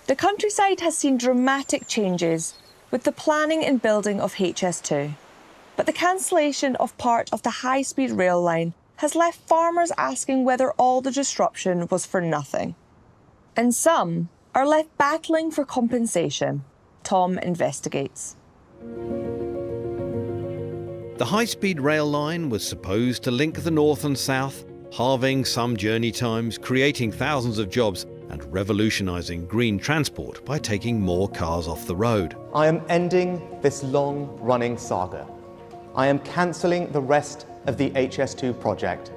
The countryside has seen dramatic changes with the planning and building of HS2. But the cancellation of part of the high-speed rail line has left farmers asking whether all the disruption was for nothing. And some are left battling for compensation. Tom investigates. The high-speed rail line was supposed to link the north and south, halving some journey times, creating thousands of jobs and revolutionising green transport by taking more cars off the road. I am ending this long-running saga. I am cancelling the rest of the HS2 project.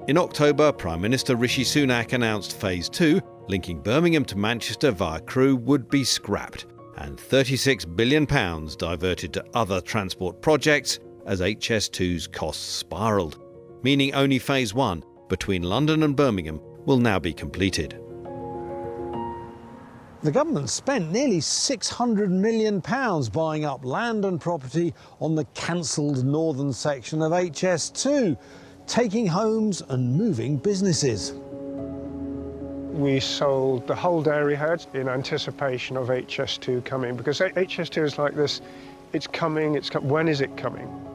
In October, Prime Minister Rishi Sunak announced Phase 2, linking Birmingham to Manchester via Crewe, would be scrapped, and £36 billion diverted to other transport projects as HS2's costs spiralled, meaning only Phase 1 between London and Birmingham will now be completed. The government spent nearly £600 million buying up land and property on the cancelled northern section of HS2, taking homes and moving businesses. We sold the whole dairy herd in anticipation of HS2 coming, because HS2 is like this, it's coming, when is it coming?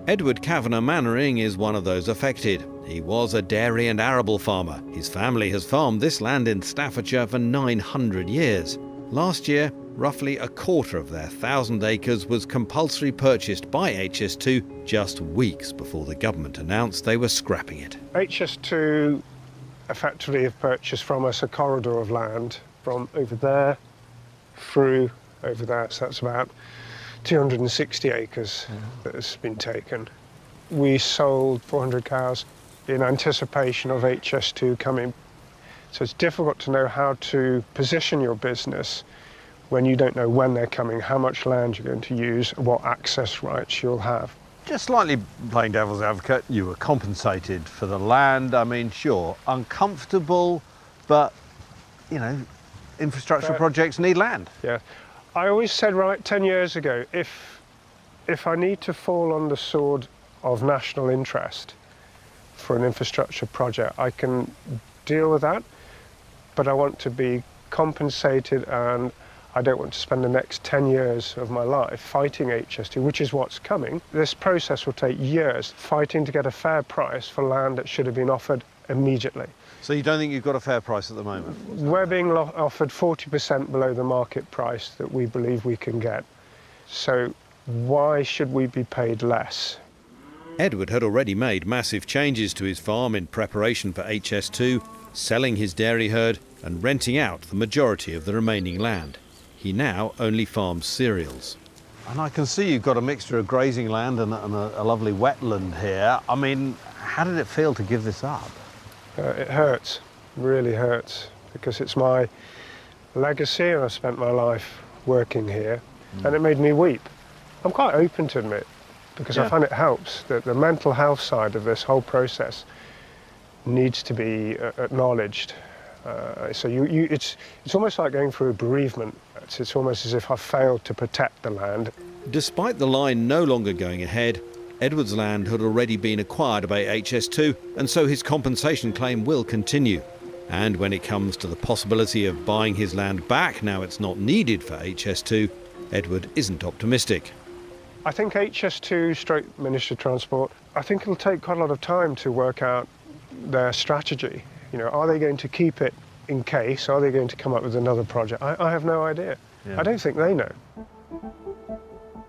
Edward Kavanagh Mannering is one of those affected. He was a dairy and arable farmer. His family has farmed this land in Staffordshire for 900 years. Last year, roughly a quarter of their 1,000 acres was compulsory purchased by HS2 just weeks before the government announced they were scrapping it. HS2 effectively have purchased from us a corridor of land from over there through over there, so that's about 260 acres that has been taken. We sold 400 cows in anticipation of HS2 coming. So it's difficult to know how to position your business when you don't know when they're coming, how much land you're going to use, what access rights you'll have. Just slightly playing devil's advocate, you were compensated for the land. I mean, sure, uncomfortable, but, you know, infrastructure projects need land. Yeah. I always said, right, 10 years ago, if I need to fall on the sword of national interest for an infrastructure project, I can deal with that, but I want to be compensated, and I don't want to spend the next 10 years of my life fighting HS2, which is what's coming. This process will take years, fighting to get a fair price for land that should have been offered immediately. So you don't think you've got a fair price at the moment? We're being offered 40% below the market price that we believe we can get. So why should we be paid less? Edward had already made massive changes to his farm in preparation for HS2, selling his dairy herd and renting out the majority of the remaining land. He now only farms cereals. And I can see you've got a mixture of grazing land and a lovely wetland here. I mean, how did it feel to give this up? It hurts, really hurts, because it's my legacy and I've spent my life working here, and it made me weep. I'm quite open to admit, because I find it helps, that the mental health side of this whole process needs to be acknowledged. So it's almost like going through a bereavement. It's almost as if I failed to protect the land. Despite the line no longer going ahead, Edward's land had already been acquired by HS2, and so his compensation claim will continue. And when it comes to the possibility of buying his land back now it's not needed for HS2, Edward isn't optimistic. I think HS2 / Ministry of Transport, I think it'll take quite a lot of time to work out their strategy. You know, are they going to keep it in case? Are they going to come up with another project? I have no idea. I don't think they know.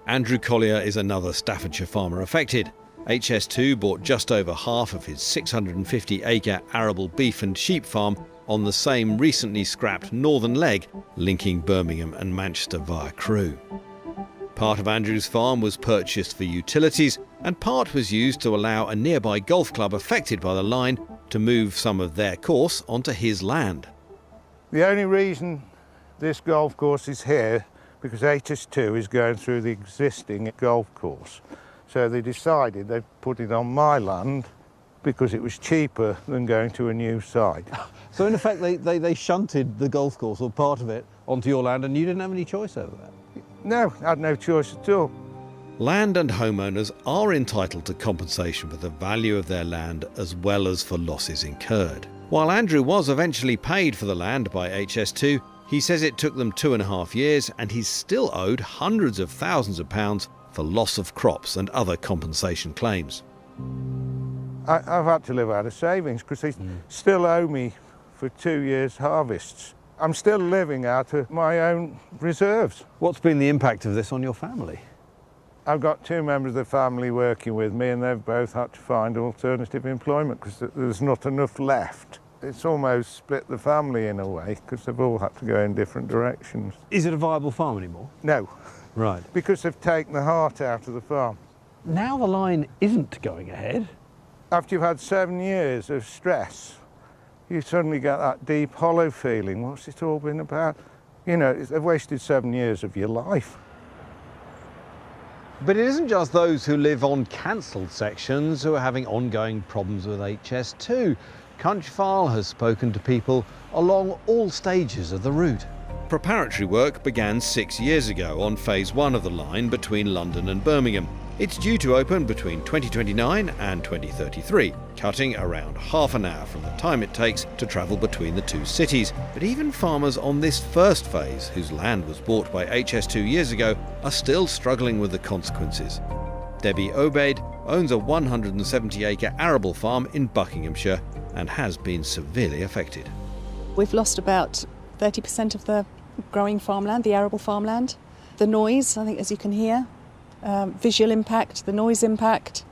Andrew Collier is another Staffordshire farmer affected. HS2 bought just over half of his 650-acre arable beef and sheep farm on the same recently scrapped northern leg linking Birmingham and Manchester via Crewe. Part of Andrew's farm was purchased for utilities, and part was used to allow a nearby golf club affected by the line to move some of their course onto his land. The only reason this golf course is here because HS2 is going through the existing golf course. So they decided they'd put it on my land because it was cheaper than going to a new site. So in effect they shunted the golf course, or part of it, onto your land, and you didn't have any choice over that? No, I had no choice at all. Land and homeowners are entitled to compensation for the value of their land as well as for losses incurred. While Andrew was eventually paid for the land by HS2, He says it took them 2.5 years and he's still owed hundreds of thousands of pounds for loss of crops and other compensation claims. I've had to live out of savings because they still owe me for 2 years' harvests. I'm still living out of my own reserves. What's been the impact of this on your family? I've got 2 members of the family working with me and they've both had to find alternative employment because there's not enough left. It's almost split the family in a way because they've all had to go in different directions. Is it a viable farm anymore? No. Right. Because they've taken the heart out of the farm. Now the line isn't going ahead. After you've had 7 years of stress, you suddenly get that deep, hollow feeling. What's it all been about? You know, they've wasted 7 years of your life. But it isn't just those who live on cancelled sections who are having ongoing problems with HS2. Countryfile has spoken to people along all stages of the route. Preparatory work began 6 years ago on phase 1 of the line between London and Birmingham. It's due to open between 2029 and 2033, cutting around half an hour from the time it takes to travel between the 2 cities. But even farmers on this first phase, whose land was bought by HS2 years ago, are still struggling with the consequences. Debbie Obeid owns a 170-acre arable farm in Buckinghamshire and has been severely affected. We've lost about 30% of the growing farmland, the arable farmland. The noise, I think, as you can hear, visual impact, the noise impact,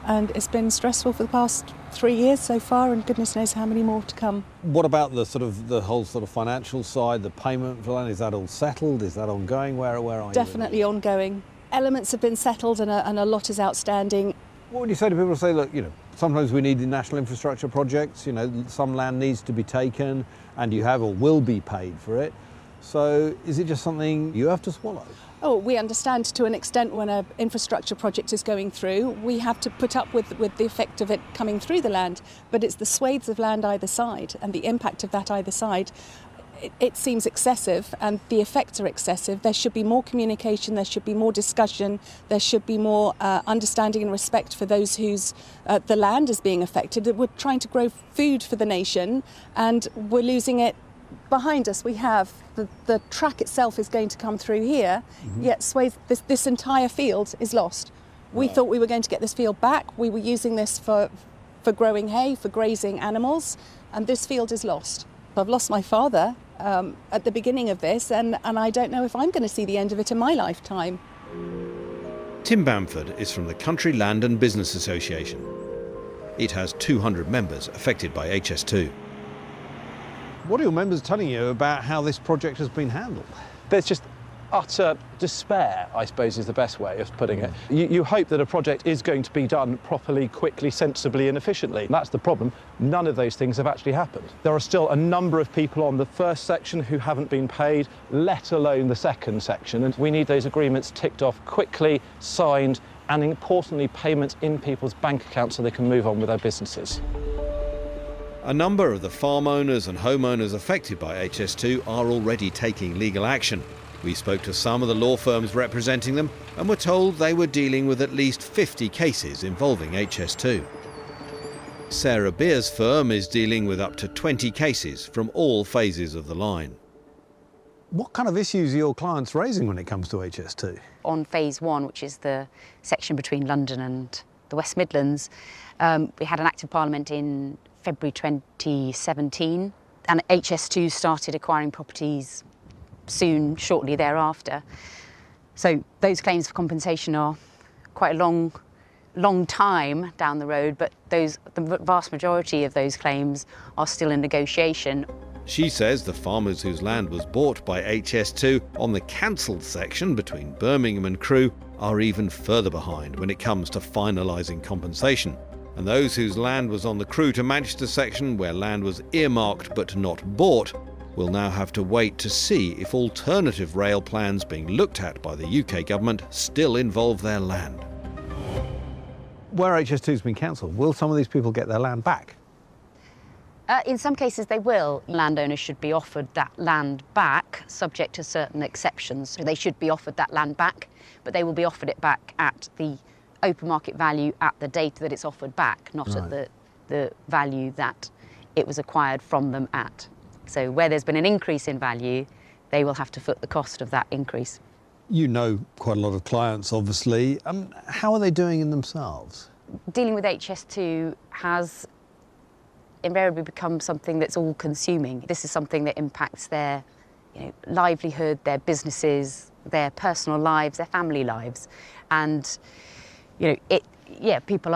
and it's been stressful for the past 3 years so far, and goodness knows how many more to come. What about the whole sort of financial side, the payment for land? Is that all settled? Is that ongoing? Where are you? Definitely ongoing. Elements have been settled and a lot is outstanding. What would you say to people who say, look, you know, sometimes we need the national infrastructure projects, you know, some land needs to be taken and you have or will be paid for it. So is it just something you have to swallow? Oh, we understand to an extent when an infrastructure project is going through, we have to put up with the effect of it coming through the land, but it's the swathes of land either side and the impact of that either side. It seems excessive and the effects are excessive. There should be more communication, there should be more discussion, there should be more understanding and respect for those whose the land is being affected. We're trying to grow food for the nation and we're losing it. Behind us we have the track itself is going to come through here, yet this entire field is lost. We thought we were going to get this field back. We were using this for growing hay, for grazing animals, and this field is lost. I've lost my father at the beginning of this, and I don't know if I'm going to see the end of it in my lifetime. Tim Bamford is from the Country Land and Business Association. It has 200 members affected by HS2. What are your members telling you about how this project has been handled? There's just utter despair, I suppose, is the best way of putting it. You hope that a project is going to be done properly, quickly, sensibly and efficiently. That's the problem. None of those things have actually happened. There are still a number of people on the first section who haven't been paid, let alone the second section. And we need those agreements ticked off quickly, signed, and importantly, payments in people's bank accounts so they can move on with their businesses. A number of the farm owners and homeowners affected by HS2 are already taking legal action. We spoke to some of the law firms representing them and were told they were dealing with at least 50 cases involving HS2. Sarah Beer's firm is dealing with up to 20 cases from all phases of the line. What kind of issues are your clients raising when it comes to HS2? On phase 1, which is the section between London and the West Midlands, we had an Act of Parliament in February 2017, and HS2 started acquiring properties shortly thereafter. So those claims for compensation are quite a long time down the road, but the vast majority of those claims are still in negotiation. She says the farmers whose land was bought by HS2 on the cancelled section between Birmingham and Crewe are even further behind when it comes to finalising compensation. And those whose land was on the Crewe to Manchester section, where land was earmarked but not bought, will now have to wait to see if alternative rail plans being looked at by the UK government still involve their land. Where HS2's been cancelled, will some of these people get their land back? In some cases they will. Landowners should be offered that land back, subject to certain exceptions. So they should be offered that land back, but they will be offered it back at the open market value at the date that it's offered back, not at the value that it was acquired from them at. So where there's been an increase in value, they will have to foot the cost of that increase. You know quite a lot of clients, obviously. How are they doing in themselves? Dealing with HS2 has invariably become something that's all-consuming. This is something that impacts their livelihood, their businesses, their personal lives, their family lives. And people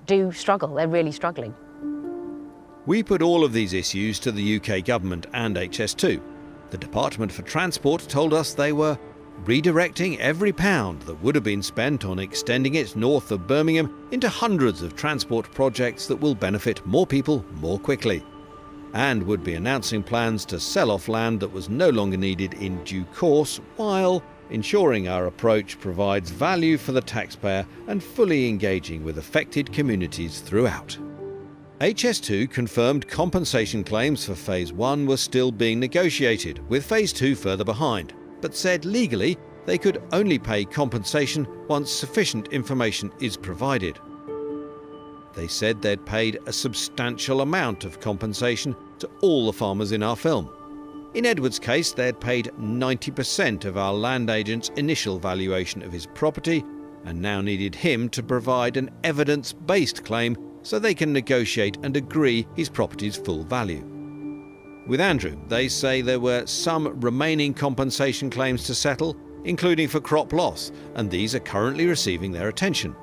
do struggle. They're really struggling. We put all of these issues to the UK government and HS2. The Department for Transport told us they were redirecting every pound that would have been spent on extending it north of Birmingham into hundreds of transport projects that will benefit more people more quickly, and would be announcing plans to sell off land that was no longer needed in due course, while ensuring our approach provides value for the taxpayer and fully engaging with affected communities throughout. HS2 confirmed compensation claims for Phase 1 were still being negotiated, with Phase 2 further behind, but said legally they could only pay compensation once sufficient information is provided. They said they'd paid a substantial amount of compensation to all the farmers in our film. In Edward's case, they'd paid 90% of our land agent's initial valuation of his property and now needed him to provide an evidence-based claim so they can negotiate and agree his property's full value. With Andrew, they say there were some remaining compensation claims to settle, including for crop loss, and these are currently receiving their attention.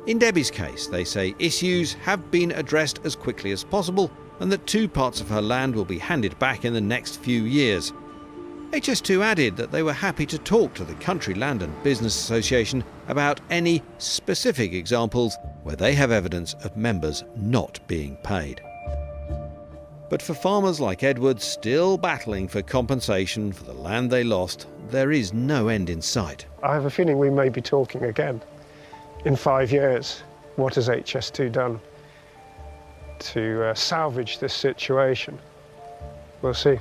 In Debbie's case, they say issues have been addressed as quickly as possible and that 2 parts of her land will be handed back in the next few years. HS2 added that they were happy to talk to the Country Land and Business Association about any specific examples where they have evidence of members not being paid. But for farmers like Edward still battling for compensation for the land they lost, there is no end in sight. I have a feeling we may be talking again in 5 years. What has HS2 done to salvage this situation? We'll see.